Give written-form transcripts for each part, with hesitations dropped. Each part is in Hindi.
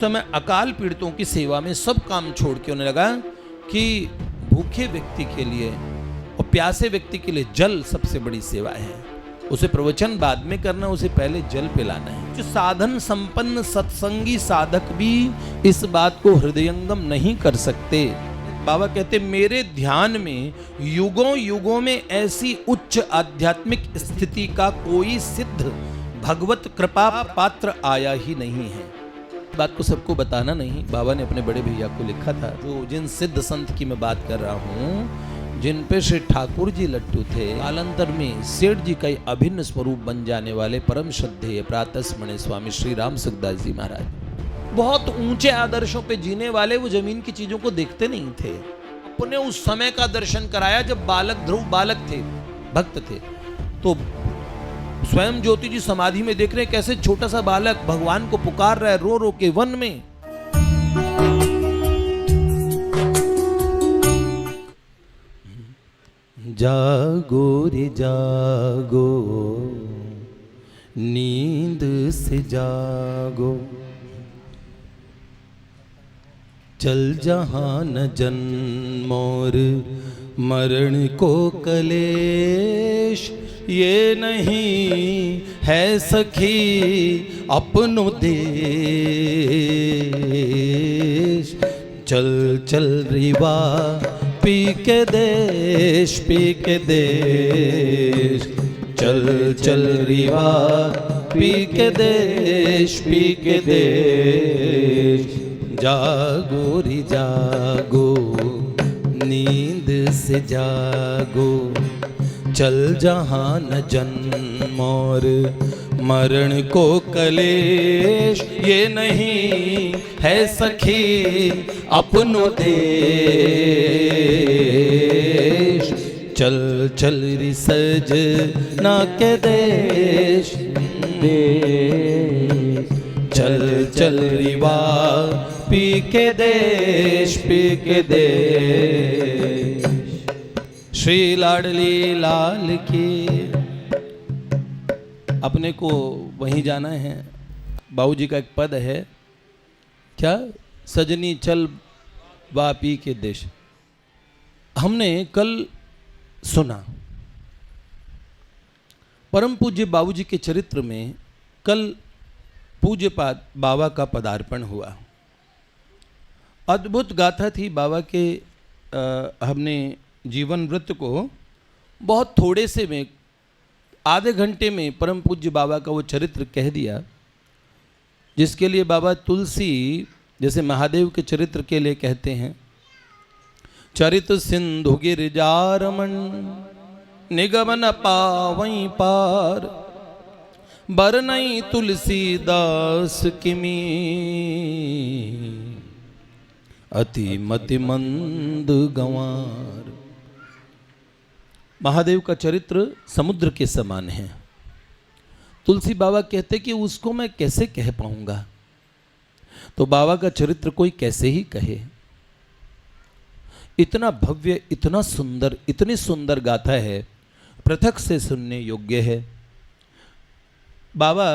समय अकाल पीड़ितों की सेवा में सब काम छोड़ के उन्हें लगा कि भूखे व्यक्ति के लिए और प्यासे व्यक्ति के लिए जल सबसे बड़ी सेवा है। उसे प्रवचन बाद में करना, उसे पहले जल पिलाना है। जो साधन संपन्न सत्संगी साधक भी इस बात को हृदयंगम नहीं कर सकते। बाबा कहते मेरे ध्यान में युगों युगों में ऐसी उच्च आध्यात्मिक स्थिति का कोई सिद्ध भगवत कृपा पात्र आया ही नहीं है। बात को सबको बताना नहीं, बाबा ने अपने बड़े भैया को लिखा था। जो जिन सिद्ध संत की मैं बात कर रहा हूँ, जिन पे श्री ठाकुर जी लट्टू थे, कालांतर में सेठ जी का अभिन्न स्वरूप बन जाने वाले परम श्रद्धेय प्रातस्मरणीय स्वामी श्री राम सुखदास जी महाराज, बहुत ऊंचे आदर्शों पे जीने वाले, वो जमीन की चीजों को देखते नहीं थे। अपने उस समय का दर्शन कराया जब बालक ध्रुव बालक थे, भक्त थे। तो स्वयं ज्योति जी समाधि में देख रहे हैं कैसे छोटा सा बालक भगवान को पुकार रहा है रो रो के वन में। जागो रे जागो, नींद से जागो, चल जहां न जन्म और मरण को कलेश, ये नहीं है सखी अपनो देश। चल चल रिवा पी के देश, पी के देश, चल चल रिवा पी के देश, पी के देश। जागो रे जागो, नींद से जागो, चल जहां न जन्म और मरण को कलेश, ये नहीं है सखी अपनो देश। चल चल री सजना के देश, देश, चल चल रिवा पी के देश, पी के देश। श्री लाडली लाल की। अपने को वहीं जाना है। बाबूजी का एक पद है, क्या? सजनी चल वापी के देश। हमने कल सुना परम पूज्य बाबूजी के चरित्र में, कल पूज्यपाद बाबा का पदार्पण हुआ। अद्भुत गाथा थी बाबा के। हमने जीवन वृत्त को बहुत थोड़े से में, आधे घंटे में परम पूज्य बाबा का वो चरित्र कह दिया, जिसके लिए बाबा तुलसी जैसे महादेव के चरित्र के लिए कहते हैं, चरित सिंधु गिरजारमण निगमन पावई पार, बरनई तुलसीदास किमी अति मति मंद गंवार। महादेव का चरित्र समुद्र के समान है। तुलसी बाबा कहते कि उसको मैं कैसे कह पाऊंगा, तो बाबा का चरित्र कोई कैसे ही कहे। इतना भव्य, इतना सुंदर, इतनी सुंदर गाथा है, पृथक से सुनने योग्य है। बाबा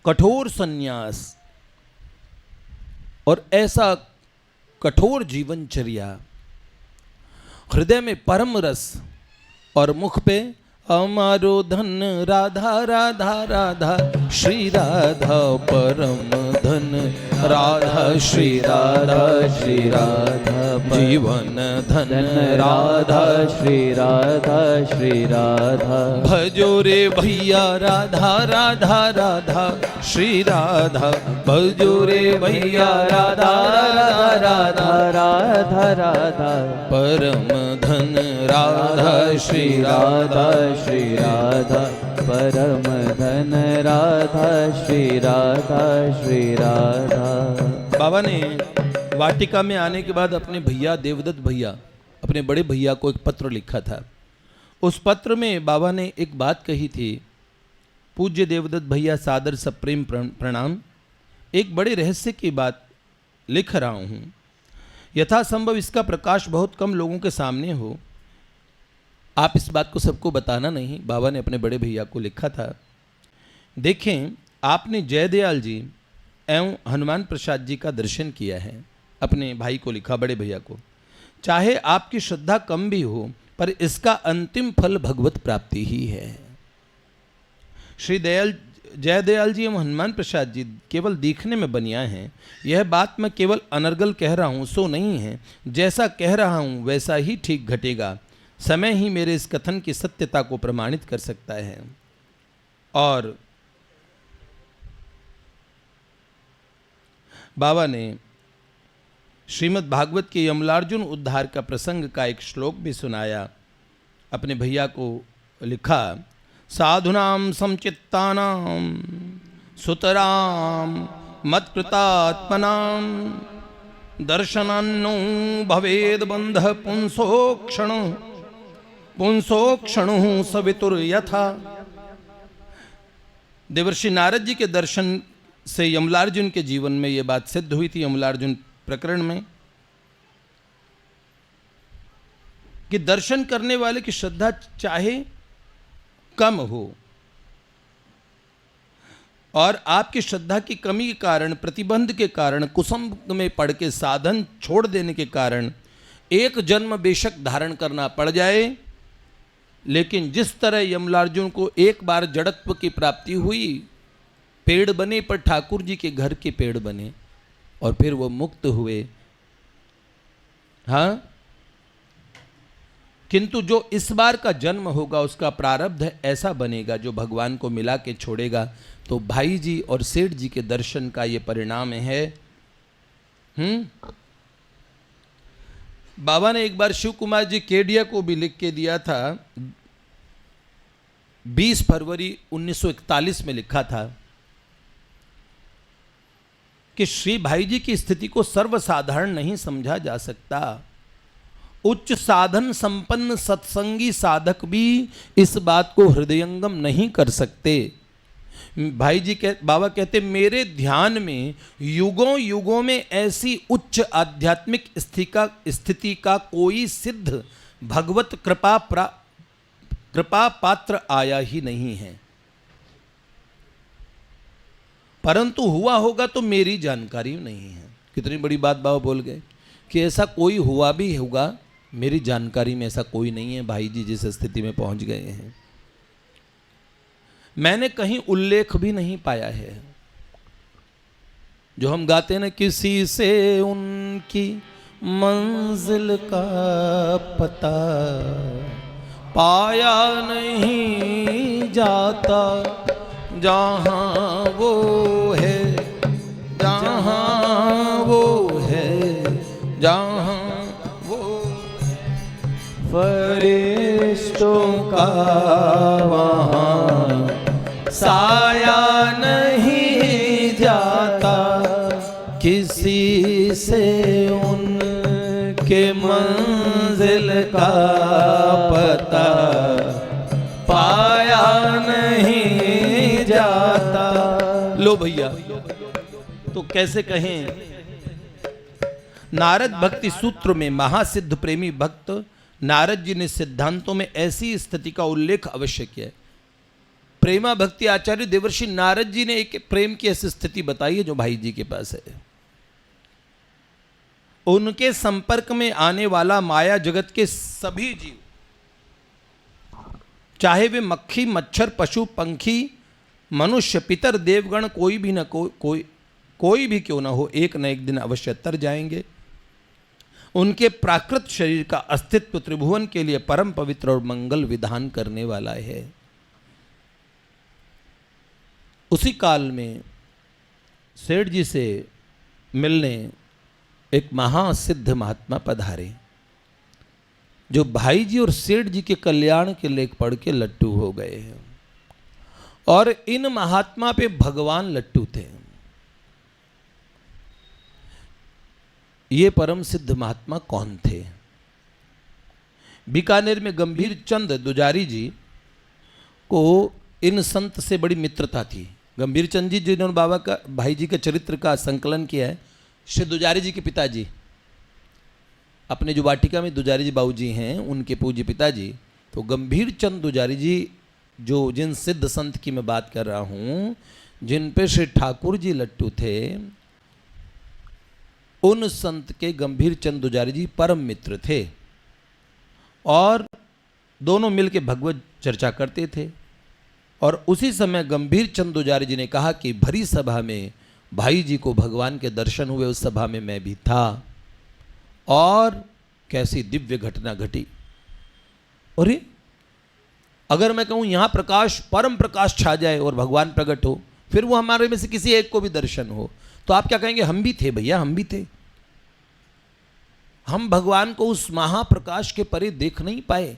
कठोर सन्यास और ऐसा कठोर जीवनचर्या, हृदय में परम रस और मुख पे हमारो धन राधा राधा राधा, श्री राधा परम धन राधा, श्री राधा, श्री राधा जीवन धन राधा, श्री राधा, श्री राधा। भजो रे भैया राधा राधा राधा, श्री राधा, भजो रे भैया राधा राधा राधा राधा, परम धन राधा, श्री राधा, श्री राधा, परम धन राधा, श्री राधा, श्री राधा। बाबा ने वाटिका में आने के बाद अपने भैया देवदत्त भैया, अपने बड़े भैया को एक पत्र लिखा था। उस पत्र में बाबा ने एक बात कही थी, पूज्य देवदत्त भैया सादर सप्रेम प्रणाम। एक बड़े रहस्य की बात लिख रहा हूँ, यथासंभव इसका प्रकाश बहुत कम लोगों के सामने हो। आप इस बात को सबको बताना नहीं, बाबा ने अपने बड़े भैया को लिखा था। देखें, आपने जयदयाल जी एवं हनुमान प्रसाद जी का दर्शन किया है। अपने भाई को लिखा, बड़े भैया को, चाहे आपकी श्रद्धा कम भी हो पर इसका अंतिम फल भगवत प्राप्ति ही है। श्री जयदयाल जी एवं हनुमान प्रसाद जी केवल दिखने में बनिया हैं। यह बात मैं केवल अनर्गल कह रहा हूँ सो नहीं है, जैसा कह रहा हूँ वैसा ही ठीक घटेगा। समय ही मेरे इस कथन की सत्यता को प्रमाणित कर सकता है। और बाबा ने श्रीमद् भागवत के यमलार्जुन उद्धार का प्रसंग का एक श्लोक भी सुनाया। अपने भैया को लिखा, साधुनाम समचित्तानाम सुतराम मत्कृतात्मनाम दर्शनान्नो भवेद बंध पुंसोक्षण सवितुर यथा। देवर्षि नारद जी के दर्शन से यमलार्जुन के जीवन में यह बात सिद्ध हुई थी, यमलार्जुन प्रकरण में, कि दर्शन करने वाले की श्रद्धा चाहे कम हो और आपकी श्रद्धा की कमी के कारण, प्रतिबंध के कारण, कुसंग में पड़ के साधन छोड़ देने के कारण एक जन्म बेशक धारण करना पड़ जाए, लेकिन जिस तरह यमलार्जुन को एक बार जड़त्व की प्राप्ति हुई, पेड़ बने पर ठाकुर जी के घर के पेड़ बने और फिर वो मुक्त हुए। हाँ, किंतु जो इस बार का जन्म होगा उसका प्रारब्ध ऐसा बनेगा जो भगवान को मिला के छोड़ेगा। तो भाई जी और सेठ जी के दर्शन का ये परिणाम है। बाबा ने एक बार शिव कुमार जी केडिया को भी लिख के दिया था, 20 फरवरी 1941 में लिखा था कि श्री भाई जी की स्थिति को सर्वसाधारण नहीं समझा जा सकता। उच्च साधन संपन्न सत्संगी साधक भी इस बात को हृदयंगम नहीं कर सकते। भाई जी बाबा कहते, मेरे ध्यान में युगों युगों में ऐसी उच्च आध्यात्मिक स्थिति का कोई सिद्ध भगवत कृपा पात्र आया ही नहीं है, परंतु हुआ होगा तो मेरी जानकारी नहीं है। कितनी बड़ी बात बाबा बोल गए कि ऐसा कोई हुआ भी होगा, मेरी जानकारी में ऐसा कोई नहीं है। भाई जी जिस स्थिति में पहुंच गए हैं, मैंने कहीं उल्लेख भी नहीं पाया है। जो हम गाते हैं ना, किसी से उनकी मंजिल का पता पाया नहीं जाता, जहां वो है, जहां वो है, जहां वो फरिश्तों का वहां साया नहीं जाता, किसी से उनके मंजिल का पता पाया नहीं जाता। लो भैया, तो कैसे कहें, नारद भक्ति सूत्र में महासिद्ध प्रेमी भक्त नारद जी ने सिद्धांतों में ऐसी स्थिति का उल्लेख अवश्य किया है। प्रेमा भक्ति आचार्य देवर्षि नारद जी ने एक प्रेम की ऐसी स्थिति बताई है जो भाई जी के पास है। उनके संपर्क में आने वाला माया जगत के सभी जीव, चाहे वे मक्खी, मच्छर, पशु, पंखी, मनुष्य, पितर, देवगण, कोई भी न कोई भी क्यों ना हो, एक न एक दिन अवश्य तर जाएंगे। उनके प्राकृत शरीर का अस्तित्व त्रिभुवन के लिए परम पवित्र और मंगल विधान करने वाला है। उसी काल में सेठ जी से मिलने एक महासिद्ध महात्मा पधारे, जो भाई जी और सेठ जी के कल्याण के लेख पढ़ के लट्टू हो गए हैं। और इन महात्मा पे भगवान लट्टू थे। ये परम सिद्ध महात्मा कौन थे? बीकानेर में गंभीर चंद दुजारी जी को इन संत से बड़ी मित्रता थी। गंभीर चंद जी जिन्होंने बाबा का, भाई जी के चरित्र का संकलन किया है, श्री दुजारी जी के पिताजी, अपने जो वाटिका में दुजारी जी बाबू जी हैं, उनके पूज्य पिताजी। तो गंभीर चंद दुजारी जी, जो जिन सिद्ध संत की मैं बात कर रहा हूँ, जिन पे श्री ठाकुर जी लट्टू थे, उन संत के गंभीर चंद दुजारी जी परम मित्र थे और दोनों मिलकर भगवत चर्चा करते थे। और उसी समय गंभीर चंद दुजारी जी ने कहा कि भरी सभा में भाई जी को भगवान के दर्शन हुए, उस सभा में मैं भी था और कैसी दिव्य घटना घटी। अरे अगर मैं कहूं यहां प्रकाश, परम प्रकाश छा जाए और भगवान प्रकट हो, फिर वो हमारे में से किसी एक को भी दर्शन हो, तो आप क्या कहेंगे? हम भी थे भैया, हम भी थे। हम भगवान को उस महाप्रकाश के परे देख नहीं पाए।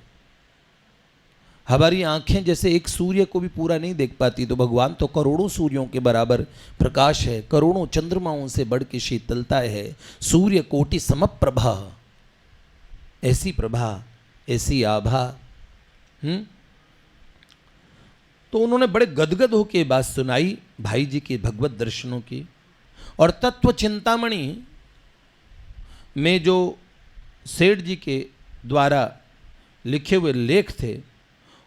हमारी आंखें जैसे एक सूर्य को भी पूरा नहीं देख पाती, तो भगवान तो करोड़ों सूर्यों के बराबर प्रकाश है, करोड़ों चंद्रमाओं से बढ़ के शीतलता है, सूर्य कोटि समप्रभा, ऐसी प्रभा, ऐसी आभा। तो उन्होंने बड़े गदगद होकर बात सुनाई भाई जी के भगवत दर्शनों की। और तत्व चिंतामणि में जो सेठ जी के द्वारा लिखे हुए लेख थे,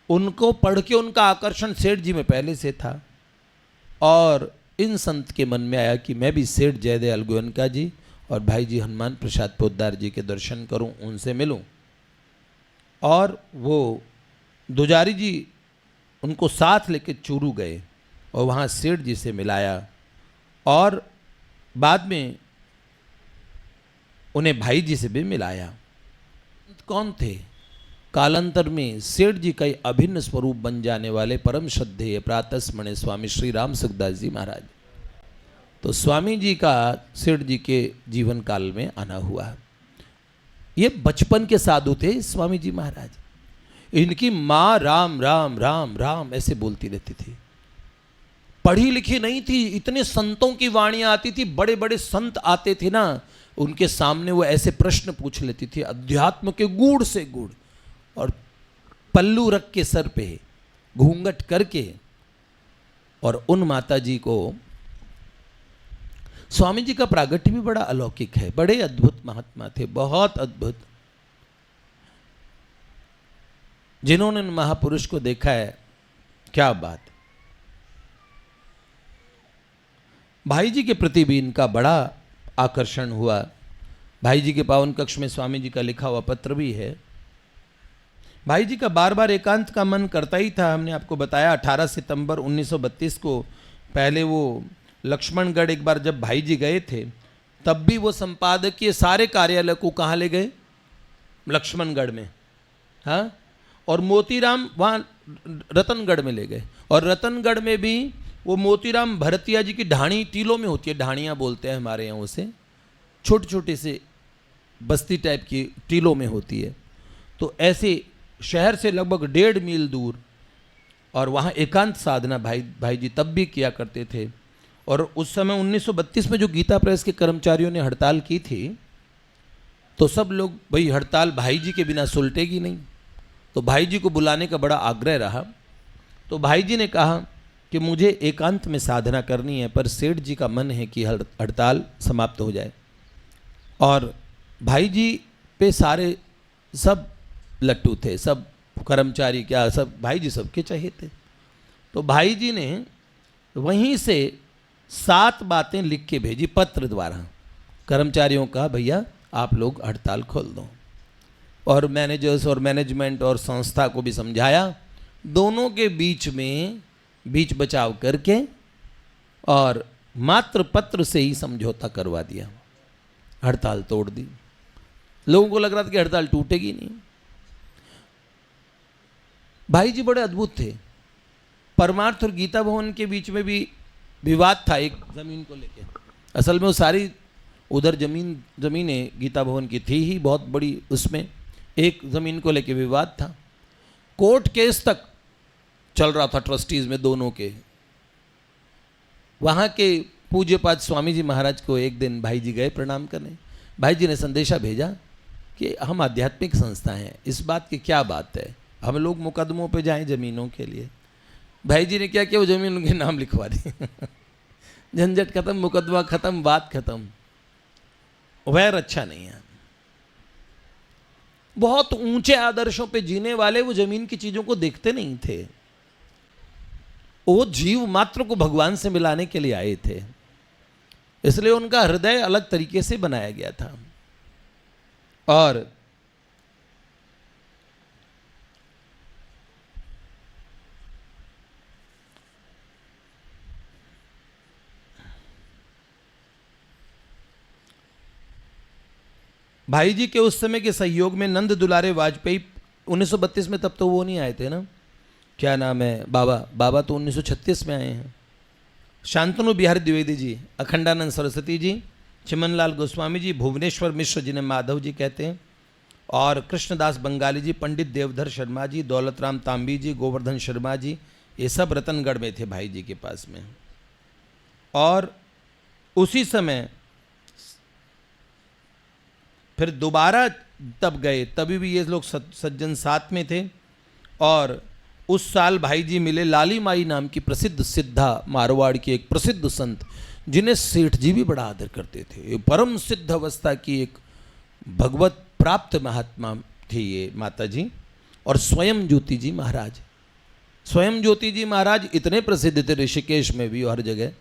उनको पढ़ के उनका आकर्षण सेठ जी में पहले से था और इन संत के मन में आया कि मैं भी सेठ जयदयाल गोयनका जी और भाई जी हनुमान प्रसाद पोद्दार जी के दर्शन करूं, उनसे मिलूं। और वो दुजारी जी उनको साथ लेके चूरू गए और वहाँ सेठ जी से मिलाया और बाद में उन्हें भाई जी से भी मिलाया। कौन थे? कालांतर में सेठ जी का अभिन्न स्वरूप बन जाने वाले परम श्रद्धेय प्रातस्मरणीय स्वामी श्री राम सुखदास जी महाराज। तो स्वामी जी का सेठ जी के जीवन काल में आना हुआ। ये बचपन के साधु थे स्वामी जी महाराज। इनकी माँ राम राम राम राम ऐसे बोलती रहती थी, पढ़ी लिखी नहीं थी, इतने संतों की वाणियां आती थी, बड़े बड़े संत आते थे ना, उनके सामने वो ऐसे प्रश्न पूछ लेती थी अध्यात्म के गूढ़ से गूढ़, और पल्लू रख के सर पे घूंघट करके। और उन माता जी को स्वामी जी का प्रागट्य भी बड़ा अलौकिक है, बड़े अद्भुत महात्मा थे, बहुत अद्भुत। जिन्होंने महापुरुष को देखा है, क्या बात। भाई जी के प्रति भी इनका बड़ा आकर्षण हुआ। भाई जी के पावन कक्ष में स्वामी जी का लिखा हुआ पत्र भी है। भाई जी का बार बार एकांत का मन करता ही था। हमने आपको बताया 18 सितंबर 1932 को पहले वो लक्ष्मणगढ़ एक बार जब भाई जी गए थे, तब भी वो संपादकीय सारे कार्यालय को कहाँ ले गए? लक्ष्मणगढ़ में। हाँ, और मोतीराम वहाँ रतनगढ़ में ले गए। और रतनगढ़ में भी वो मोतीराम भरतिया जी की ढाणी टीलों में होती है, ढाणियाँ बोलते हैं हमारे यहाँ उसे, छोटे छोटे से बस्ती टाइप की टीलों में होती है। तो ऐसे शहर से लगभग 1.5 मील दूर, और वहाँ एकांत साधना भाई जी तब भी किया करते थे। और उस समय 1932 में जो गीता प्रेस के कर्मचारियों ने हड़ताल की थी, तो सब लोग भाई हड़ताल भाई जी के बिना सुलटेगी नहीं, तो भाई जी को बुलाने का बड़ा आग्रह रहा। तो भाई जी ने कहा कि मुझे एकांत में साधना करनी है, पर सेठ जी का मन है कि हड़ताल समाप्त हो जाए। और भाई जी पे सारे सब लट्टू थे, सब कर्मचारी क्या सब भाई जी सबके चाहिए थे। तो भाई जी ने वहीं से 7 बातें लिख के भेजी पत्र द्वारा कर्मचारियों का, भैया आप लोग हड़ताल खोल दो। और मैनेजर्स और मैनेजमेंट और संस्था को भी समझाया, दोनों के बीच में बीच बचाव करके और मात्र पत्र से ही समझौता करवा दिया, हड़ताल तोड़ दी। लोगों को लग रहा था कि हड़ताल टूटेगी नहीं। भाई जी बड़े अद्भुत थे। परमार्थ और गीता भवन के बीच में भी विवाद था एक जमीन को लेकर। असल में वो सारी उधर जमीनें गीता भवन की थी ही बहुत बड़ी, उसमें एक जमीन को लेकर विवाद था। कोर्ट केस तक चल रहा था ट्रस्टीज में दोनों के। वहाँ के पूज्यपाद स्वामी जी महाराज को एक दिन भाई जी गए प्रणाम करने। भाई जी ने संदेशा भेजा कि हम आध्यात्मिक संस्था हैं, इस बात की क्या बात है, हम लोग मुकदमों पे जाएं जमीनों के लिए। भाई जी ने क्या किया, वो जमीन उनके नाम लिखवा दी। झंझट खत्म, मुकदमा खत्म, बात खत्म। वैर अच्छा नहीं है। बहुत ऊंचे आदर्शों पे जीने वाले वो जमीन की चीजों को देखते नहीं थे। वो जीव मात्र को भगवान से मिलाने के लिए आए थे, इसलिए उनका हृदय अलग तरीके से बनाया गया था। और भाई जी के उस समय के सहयोग में नंद दुलारे वाजपेयी 1932 में, तब तो वो नहीं आए थे ना, क्या नाम है, बाबा तो 1936 में आए हैं। शांतनु बिहारी द्विवेदी जी, अखंडानंद सरस्वती जी, चिमनलाल गोस्वामी जी, भुवनेश्वर मिश्र जिन्हें माधव जी कहते हैं, और कृष्णदास बंगाली जी, पंडित देवधर शर्मा जी, दौलतराम तांबी जी, गोवर्धन शर्मा जी, ये सब रतनगढ़ में थे भाई जी के पास में। और उसी समय फिर दोबारा तब गए, तभी भी ये लोग सज्जन साथ में थे। और उस साल भाई जी मिले लाली माई नाम की प्रसिद्ध सिद्धा, मारवाड़ की एक प्रसिद्ध संत, जिन्हें सेठ जी भी बड़ा आदर करते थे। परम सिद्ध अवस्था की एक भगवत प्राप्त महात्मा थी ये माता जी। और स्वयं ज्योति जी महाराज, स्वयं ज्योति जी महाराज इतने प्रसिद्ध थे ऋषिकेश में भी, हर जगह।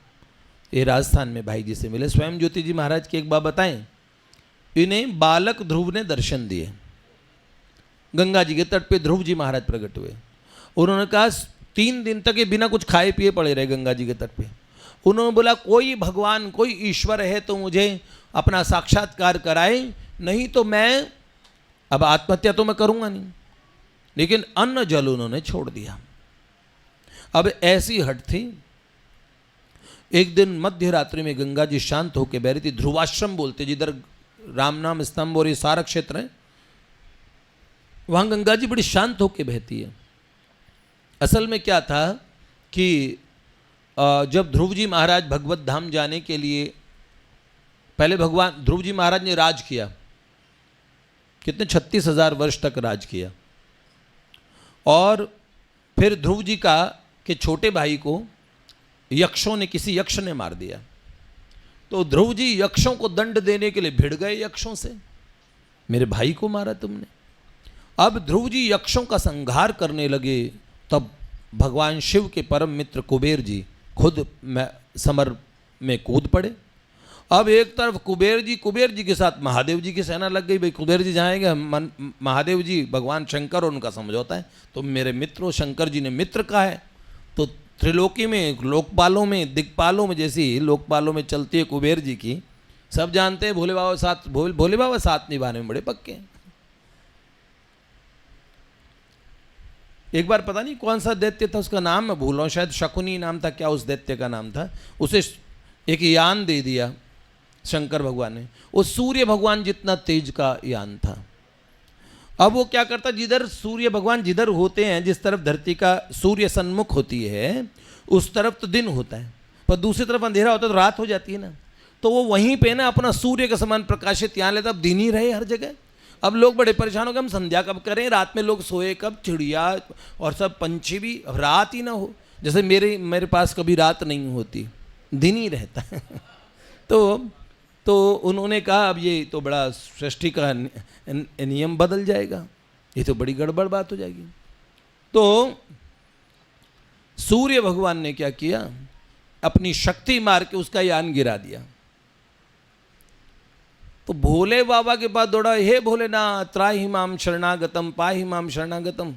ये राजस्थान में भाई जी से मिले। स्वयं ज्योति जी महाराज की एक बात बताएं, इन्हें बालक ध्रुव ने दर्शन दिए। गंगा जी के तट पे ध्रुव जी महाराज प्रकट हुए। उन्होंने कहा 3 दिन तक ये बिना कुछ खाए पिए पड़े रहे गंगा जी के तट पे। उन्होंने बोला कोई भगवान, कोई ईश्वर है तो मुझे अपना साक्षात्कार कराए, नहीं तो मैं अब आत्महत्या तो मैं करूंगा नहीं। लेकिन अन्न जल उन्होंने छोड़ दिया। अब ऐसी हट थी। एक दिन मध्य रात्रि में गंगा जी शांत होकर बह रही थी। ध्रुवाश्रम बोलते, जिधर राम नाम स्तंभ और ये सारा क्षेत्र है, वहां गंगा जी बड़ी शांत होकर बहती है। असल में क्या था कि जब ध्रुव जी महाराज भगवत धाम जाने के लिए, पहले भगवान ध्रुव जी महाराज ने राज किया, कितने 36,000 वर्ष तक राज किया। और फिर ध्रुव जी का के छोटे भाई को यक्षों ने, किसी यक्ष ने मार दिया। तो ध्रुव जी यक्षों को दंड देने के लिए भिड़ गए यक्षों से, मेरे भाई को मारा तुमने। अब ध्रुव जी यक्षों का संहार करने लगे, तब भगवान शिव के परम मित्र कुबेर जी खुद समर में कूद पड़े। अब एक तरफ कुबेर जी के साथ महादेव जी की सेना लग गई। भाई कुबेर जी जाएंगे, महादेव जी भगवान शंकर और उनका समझौता है, तो मेरे मित्रों, शंकर जी ने मित्र कहा है, तो त्रिलोकी में, लोकपालों में, दिक्पालों में, जैसी लोकपालों में चलती है कुबेर जी की, सब जानते हैं भोले बाबा साथ निभाने में बड़े पक्के हैं। एक बार पता नहीं कौन सा दैत्य था, उसका नाम मैं भूल रहा हूँ, शायद शकुनी नाम था, क्या उस दैत्य का नाम था। उसे एक यान दे दिया शंकर भगवान ने। वो सूर्य भगवान जितना तेज का यान था। अब वो क्या करता, जिधर सूर्य भगवान जिधर होते हैं, जिस तरफ धरती का सूर्य सन्मुख होती है, उस तरफ तो दिन होता है, पर दूसरी तरफ अंधेरा होता है तो रात हो जाती है ना। तो वो वहीं पे ना अपना सूर्य के समान प्रकाशित यान लेता। अब दिन ही रहे हर जगह। अब लोग बड़े परेशान हो गए, हम संध्या कब करें, रात में लोग सोए कब, चिड़िया और सब पंछी भी, रात ही ना हो। जैसे मेरे पास कभी रात नहीं होती, दिन ही रहता है। तो उन्होंने कहा अब ये तो बड़ा सृष्टि का नियम बदल जाएगा, ये तो बड़ी गड़बड़ बात हो जाएगी। तो सूर्य भगवान ने क्या किया, अपनी शक्ति मार के उसका यान गिरा दिया। तो भोले बाबा के पास दौड़ा, हे भोलेनाथ त्राहि माम शरणागतम पाहि माम शरणागतम।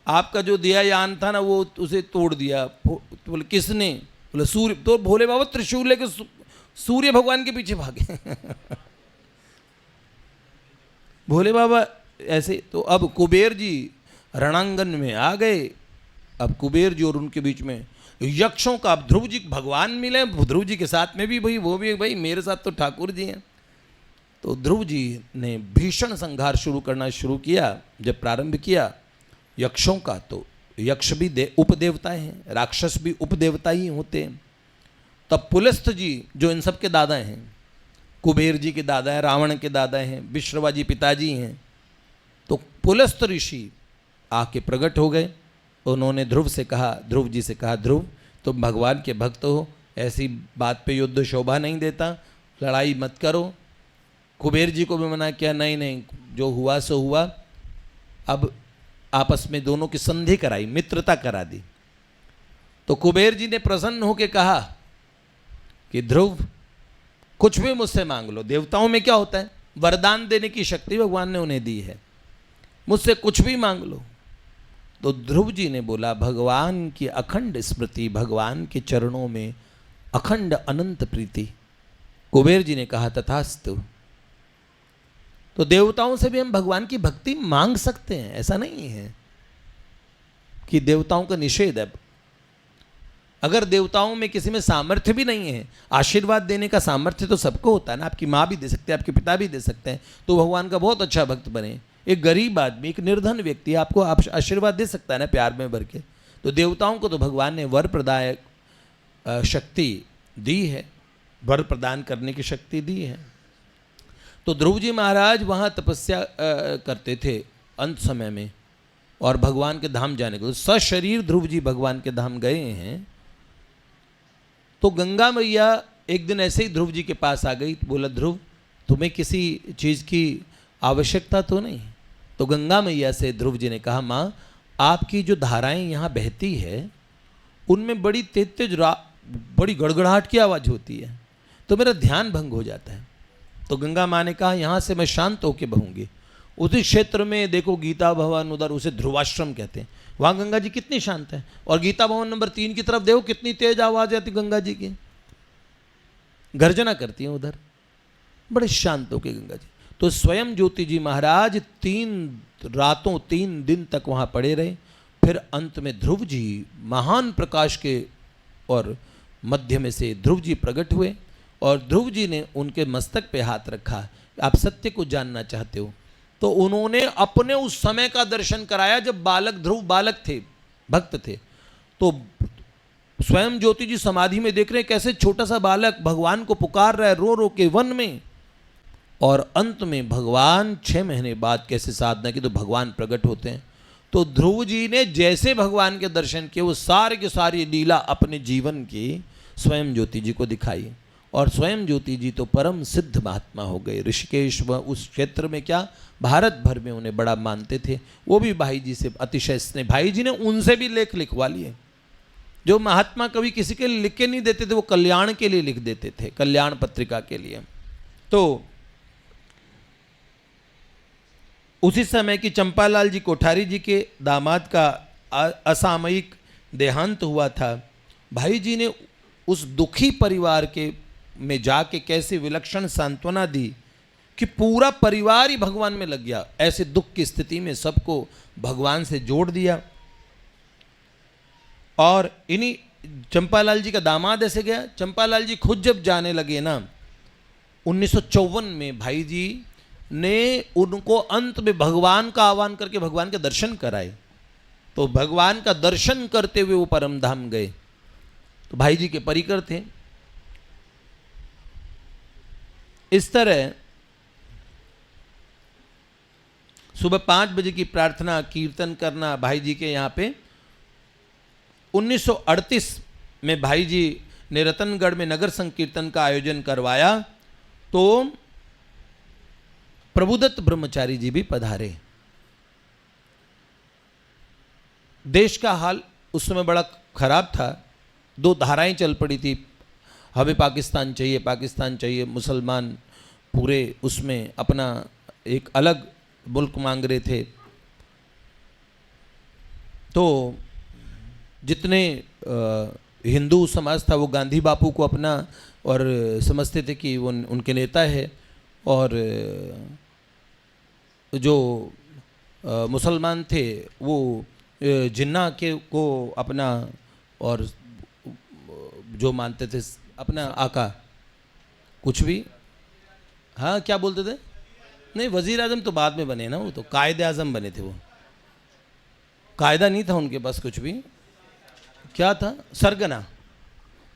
आपका जो दिया यान था ना, वो उसे तोड़ दिया। बोले किसने? बोले सूर्य। तो भोले बाबा त्रिशूल लेके सूर्य भगवान के पीछे भागे। भोले बाबा ऐसे। तो अब कुबेर जी रणांगन में आ गए। अब कुबेर जी और उनके बीच में यक्षों का, अब ध्रुव जी भगवान मिले, ध्रुव जी के साथ में भी भाई, वो भी भाई मेरे साथ तो ठाकुर जी हैं। तो ध्रुव जी ने भीषण संहार शुरू किया। जब प्रारंभ किया यक्षों का, तो यक्ष भी उपदेवताएं हैं, राक्षस भी उपदेवता ही होते हैं। तब पुलस्थ जी जो इन सब के दादा हैं, कुबेर जी के दादा हैं, रावण के दादा हैं, विश्रवा जी पिताजी हैं, तो पुलस्थ ऋषि आके प्रकट हो गए। उन्होंने ध्रुव जी से कहा, ध्रुव तुम भगवान के भक्त हो, ऐसी बात पे युद्ध शोभा नहीं देता, लड़ाई मत करो। कुबेर जी को भी मना किया, नहीं, जो हुआ सो हुआ। अब आपस में दोनों की संधि कराई, मित्रता करा दी। तो कुबेर जी ने प्रसन्न होकर कहा कि ध्रुव कुछ भी मुझसे मांग लो। देवताओं में क्या होता है, वरदान देने की शक्ति भगवान ने उन्हें दी है, मुझसे कुछ भी मांग लो। तो ध्रुव जी ने बोला भगवान की अखंड स्मृति, भगवान के चरणों में अखंड अनंत प्रीति। कुबेर जी ने कहा तथास्तु। तो देवताओं से भी हम भगवान की भक्ति मांग सकते हैं, ऐसा नहीं है कि देवताओं का निषेध है। अगर देवताओं में किसी में सामर्थ्य भी नहीं है, आशीर्वाद देने का सामर्थ्य तो सबको होता है ना, आपकी माँ भी दे सकते हैं, आपके पिता भी दे सकते हैं, तो भगवान का बहुत अच्छा भक्त बने। एक गरीब आदमी, एक निर्धन व्यक्ति आपको आशीर्वाद दे सकता है ना प्यार में भर के। तो देवताओं को तो भगवान ने वर प्रदायक शक्ति दी है, वर प्रदान करने की शक्ति दी है। तो ध्रुव जी महाराज वहाँ तपस्या करते थे अंत समय में, और भगवान के धाम जाने को सशरीर ध्रुव जी भगवान के धाम गए हैं। तो गंगा मैया एक दिन ऐसे ही ध्रुव जी के पास आ गई, बोला ध्रुव तुम्हें किसी चीज़ की आवश्यकता तो नहीं। तो गंगा मैया से ध्रुव जी ने कहा माँ आपकी जो धाराएं यहाँ बहती है उनमें बड़ी तेज तेज बड़ी गड़गड़ाहट की आवाज़ होती है, तो मेरा ध्यान भंग हो जाता है। तो गंगा माँ ने कहा यहाँ से मैं शांत होकर बहूँगी। उसी क्षेत्र में देखो गीता भवन, उधर उसे ध्रुवाश्रम कहते हैं, वहाँ गंगा जी कितनी शांत है। और गीता भवन नंबर 3 की तरफ देखो कितनी तेज आवाज़ आती गंगा जी की, गर्जना करती हैं उधर, बड़े शांत होके गंगा जी। तो स्वयं ज्योति जी महाराज 3 रातों 3 दिन तक वहाँ पड़े रहे। फिर अंत में ध्रुव जी महान प्रकाश के और मध्य में से ध्रुव जी प्रकट हुए, और ध्रुव जी ने उनके मस्तक पे हाथ रखा, आप सत्य को जानना चाहते हो। तो उन्होंने अपने उस समय का दर्शन कराया जब ध्रुव बालक थे, भक्त थे। तो स्वयं ज्योति जी समाधि में देख रहे हैं कैसे छोटा सा बालक भगवान को पुकार रहा है रो रो के वन में, और अंत में भगवान 6 महीने बाद कैसे साधना की तो भगवान प्रकट होते हैं। तो ध्रुव जी ने जैसे भगवान के दर्शन किए वो सारे की सारी लीला अपने जीवन की स्वयं ज्योति जी को दिखाई, और स्वयं ज्योति जी तो परम सिद्ध महात्मा हो गए। ऋषिकेश व उस क्षेत्र में क्या भारत भर में उन्हें बड़ा मानते थे। वो भी भाई जी से अतिशय स्नेह, भाई जी ने उनसे भी लेख लिखवा लिए। जो महात्मा कभी किसी के लिए लिख के नहीं देते थे वो कल्याण के लिए लिख देते थे, कल्याण पत्रिका के लिए। तो उसी समय की चंपालाल जी कोठारी जी के दामाद का असामयिक देहांत हुआ था। भाई जी ने उस दुखी परिवार के में जाके कैसे विलक्षण सांत्वना दी कि पूरा परिवार ही भगवान में लग गया। ऐसे दुख की स्थिति में सबको भगवान से जोड़ दिया। और इन्हीं चंपालाल जी का दामाद ऐसे गया। चंपालाल जी खुद जब जाने लगे ना 1954 में भाई जी ने उनको अंत में भगवान का आह्वान करके भगवान के दर्शन कराए। तो भगवान का दर्शन करते हुए वो परम धाम गए। तो भाई जी के परिकर थे। इस तरह सुबह 5 बजे की प्रार्थना कीर्तन करना भाई जी के यहाँ पे 1938 में भाई जी ने रतनगढ़ में नगर संकीर्तन का आयोजन करवाया। तो प्रभुदत्त ब्रह्मचारी जी भी पधारे। देश का हाल उस समय बड़ा खराब था। 2 धाराएं चल पड़ी थी, हमें पाकिस्तान चाहिए, पाकिस्तान चाहिए। मुसलमान पूरे उसमें अपना एक अलग मुल्क मांग रहे थे। तो जितने हिंदू समाज था वो गांधी बापू को अपना और समझते थे कि वो उनके नेता है, और जो मुसलमान थे वो जिन्ना के को अपना और जो मानते थे अपना आका कुछ भी। हाँ क्या बोलते थे? नहीं, वजीर आजम तो बाद में बने ना, वो तो कायदे आजम बने थे। वो कायदा नहीं था उनके पास कुछ भी। क्या था? सरगना।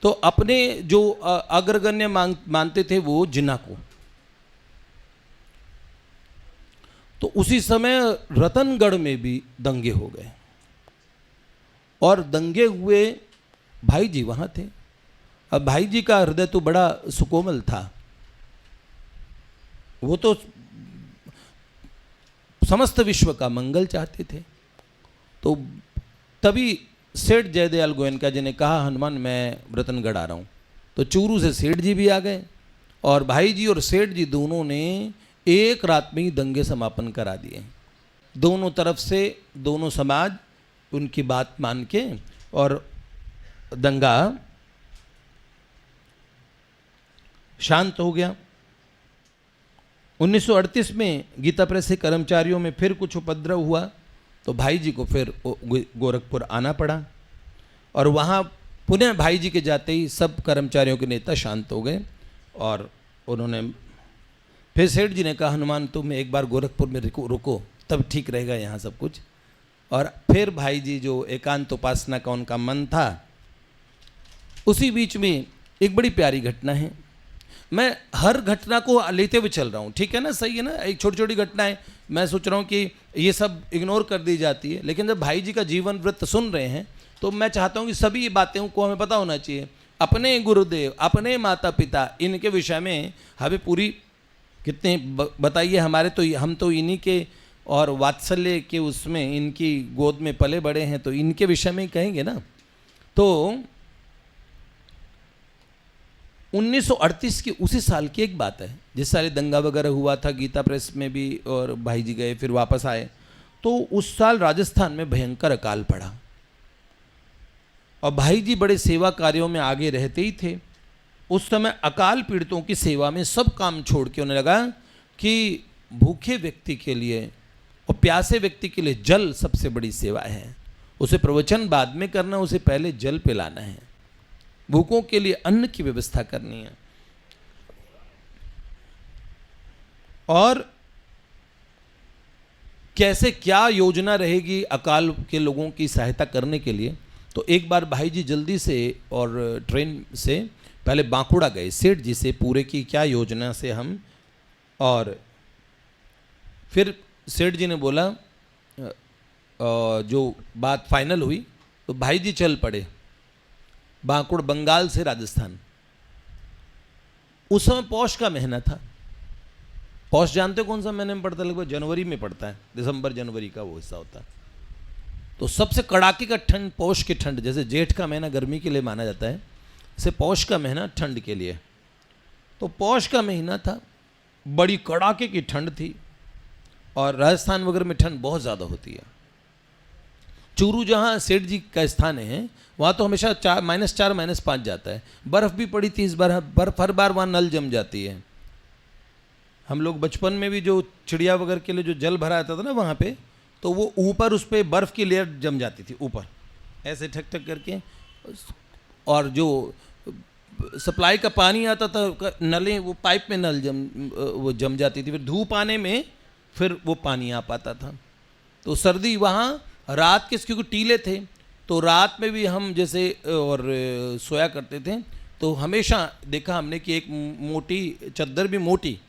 तो अपने जो अग्रगण्य मानते थे वो जिन्ना को। तो उसी समय रतनगढ़ में भी दंगे हो गए, और दंगे हुए भाई जी वहाँ थे। अब भाई जी का हृदय तो बड़ा सुकोमल था, वो तो समस्त विश्व का मंगल चाहते थे। तो तभी सेठ जयदयाल गोयनका जी ने कहा हनुमान मैं रतनगढ़ आ रहा हूँ। तो चूरू से सेठ जी भी आ गए और भाई जी और सेठ जी दोनों ने एक रात में ही दंगे समापन करा दिए। दोनों तरफ से दोनों समाज उनकी बात मान के और दंगा शांत हो गया। 1938 में गीता प्रेस के कर्मचारियों में फिर कुछ उपद्रव हुआ तो भाई जी को फिर गोरखपुर आना पड़ा और वहाँ पुनः भाई जी के जाते ही सब कर्मचारियों के नेता शांत हो गए और उन्होंने फिर सेठ जी ने कहा हनुमान तुम एक बार गोरखपुर में रुको तब ठीक रहेगा यहाँ सब कुछ। और फिर भाई जी जो एकांत उपासना का उनका मन था, उसी बीच में एक बड़ी प्यारी घटना है। मैं हर घटना को लेते हुए चल रहा हूँ, ठीक है ना, सही है ना। एक छोटी छोटी घटनाएं मैं सोच रहा हूँ कि ये सब इग्नोर कर दी जाती है, लेकिन जब भाई जी का जीवन वृत्त सुन रहे हैं तो मैं चाहता हूँ कि सभी बातें को हमें पता होना चाहिए। अपने गुरुदेव, अपने माता पिता, इनके विषय में हमें पूरी कितने बताइए, हमारे तो हम तो इन्हीं के और वात्सल्य के उसमें इनकी गोद में पले बड़े हैं, तो इनके विषय में ही कहेंगे ना। तो 1938 की उसी साल की एक बात है, जिस साल दंगा वगैरह हुआ था, गीता प्रेस में भी और भाई जी गए फिर वापस आए, तो उस साल राजस्थान में भयंकर अकाल पड़ा और भाई जी बड़े सेवा कार्यों में आगे रहते ही थे। उस समय अकाल पीड़ितों की सेवा में सब काम छोड़ के उन्हें लगा कि भूखे व्यक्ति के लिए और प्यासे व्यक्ति के लिए जल सबसे बड़ी सेवा है। उसे प्रवचन बाद में करना, उसे पहले जल पिलाना है, भूखों के लिए अन्न की व्यवस्था करनी है। और कैसे क्या योजना रहेगी अकाल के लोगों की सहायता करने के लिए। तो एक बार भाई जी जल्दी से और ट्रेन से पहले बांकुड़ा गए, सेठ जी से पूरे की क्या योजना से हम, और फिर सेठ जी ने बोला जो बात फाइनल हुई तो भाई जी चल पड़े बांकुड़, बंगाल से राजस्थान। उस समय पौष का महीना था। पौष जानते हो कौन सा महीने में पड़ता है? लगभग जनवरी में पड़ता है, दिसंबर जनवरी का वो हिस्सा होता है। तो सबसे कड़ाके का ठंड पौष की ठंड, जैसे जेठ का महीना गर्मी के लिए माना जाता है, इसे पौष का महीना ठंड के लिए। तो पौष का महीना था, बड़ी कड़ाके की ठंड थी और राजस्थान वगैरह में ठंड बहुत ज़्यादा होती है। चूरू जहाँ सेठ जी का स्थान है वहाँ तो हमेशा -4 -5 जाता है। बर्फ़ भी पड़ी थी इस बार, बर्फ़ हर बार वहाँ नल जम जाती है। हम लोग बचपन में भी जो चिड़िया वगैरह के लिए जो जल भरा आता था ना वहाँ पे, तो वो ऊपर उस पर बर्फ़ की लेयर जम जाती थी ऊपर ऐसे ठक ठक करके, और जो सप्लाई का पानी आता था नलें, वो पाइप में नल वो जम जाती थी। फिर धूप आने में फिर वो पानी आ पाता था। तो सर्दी वहाँ रात के, क्योंकि टीले थे तो रात में भी हम जैसे और सोया करते थे, तो हमेशा देखा हमने कि एक मोटी चद्दर भी मोटी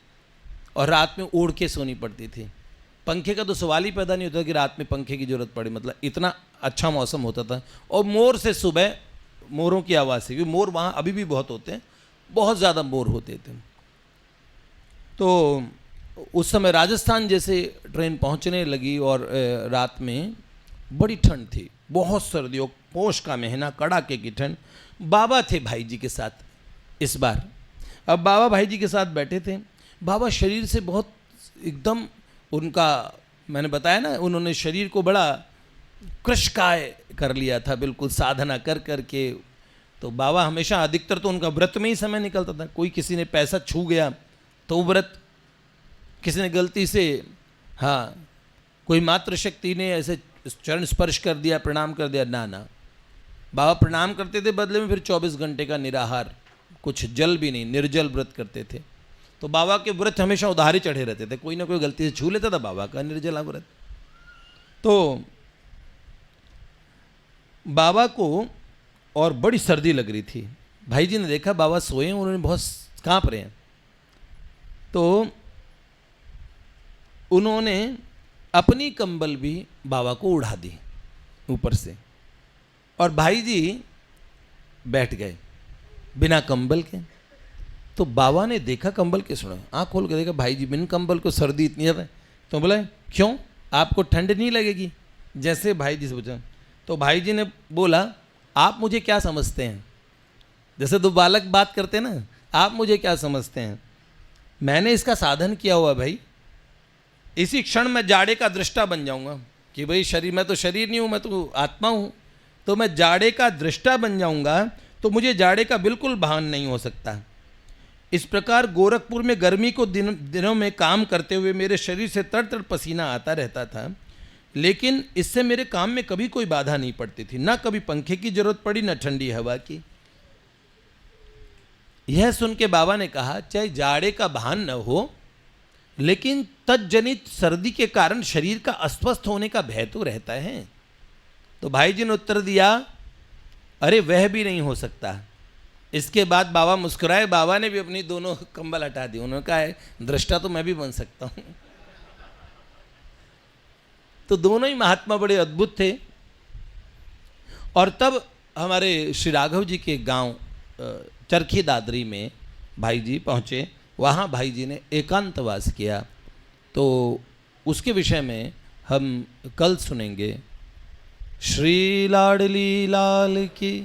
और रात में ओढ़ के सोनी पड़ती थी। पंखे का तो सवाल ही पैदा नहीं होता कि रात में पंखे की ज़रूरत पड़े, मतलब इतना अच्छा मौसम होता था। और मोर से सुबह मोरों की आवाज़ से, क्योंकि मोर वहाँ अभी भी बहुत होते हैं, बहुत ज़्यादा मोर होते थे। तो उस समय राजस्थान जैसे ट्रेन पहुँचने लगी और रात में बड़ी ठंड थी, बहुत सर्दियों, पौष का महीना, कड़ाके की ठंड। बाबा थे भाई जी के साथ इस बार। अब बाबा भाई जी के साथ बैठे थे। बाबा शरीर से बहुत एकदम, उनका मैंने बताया ना, उन्होंने शरीर को बड़ा कृशकाय कर लिया था, बिल्कुल साधना कर कर के। तो बाबा हमेशा, अधिकतर तो उनका व्रत में ही समय निकलता था। कोई किसी ने पैसा छू गया तो व्रत, किसी ने गलती से, हाँ, कोई मातृशक्ति ने ऐसे चरण स्पर्श कर दिया, प्रणाम कर दिया, ना ना, बाबा प्रणाम करते थे, बदले में फिर 24 घंटे का निराहार, कुछ जल भी नहीं, निर्जल व्रत करते थे। तो बाबा के व्रत हमेशा उधारी चढ़े रहते थे, कोई ना कोई गलती से छू लेता था बाबा का निर्जला व्रत। तो बाबा को और बड़ी सर्दी लग रही थी। भाई जी ने देखा बाबा सोए, उन्होंने बहुत कांप रहे हैं, तो उन्होंने अपनी कंबल भी बाबा को उड़ा दी ऊपर से, और भाई जी बैठ गए बिना कंबल के। तो बाबा ने देखा कंबल के, सुनो, आँख खोल के देखा भाई जी बिन कंबल को, सर्दी इतनी है। तो बोला क्यों, आपको ठंड नहीं लगेगी? जैसे भाई जी से पूछा, तो भाई जी ने बोला, आप मुझे क्या समझते हैं? जैसे दो बालक बात करते हैं ना, आप मुझे क्या समझते हैं? मैंने इसका साधन किया हुआ भाई, इसी क्षण मैं जाड़े का दृष्टा बन जाऊंगा कि भाई शरीर, मैं तो शरीर नहीं हूँ, मैं तो आत्मा हूँ, तो मैं जाड़े का दृष्टा बन जाऊंगा, तो मुझे जाड़े का बिल्कुल भान नहीं हो सकता। इस प्रकार गोरखपुर में गर्मी को दिनों में काम करते हुए मेरे शरीर से तर तर पसीना आता रहता था, लेकिन इससे मेरे काम में कभी कोई बाधा नहीं पड़ती थी, ना कभी पंखे की जरूरत पड़ी, ना ठंडी हवा की। यह सुन के बाबा ने कहा, चाहे जाड़े का भान न हो, लेकिन तज्जनित सर्दी के कारण शरीर का अस्वस्थ होने का भय तो रहता है। तो भाई जी ने उत्तर दिया, अरे वह भी नहीं हो सकता। इसके बाद बाबा मुस्कुराए, बाबा ने भी अपनी दोनों कंबल हटा दी। उन्होंने कहा है, दृष्टा तो मैं भी बन सकता हूं। तो दोनों ही महात्मा बड़े अद्भुत थे। और तब हमारे श्री राघव जी के गांव चरखी दादरी में भाई जी पहुँचे। वहाँ भाई जी ने एकांतवास किया। तो उसके विषय में हम कल सुनेंगे। श्री लाडली लाल की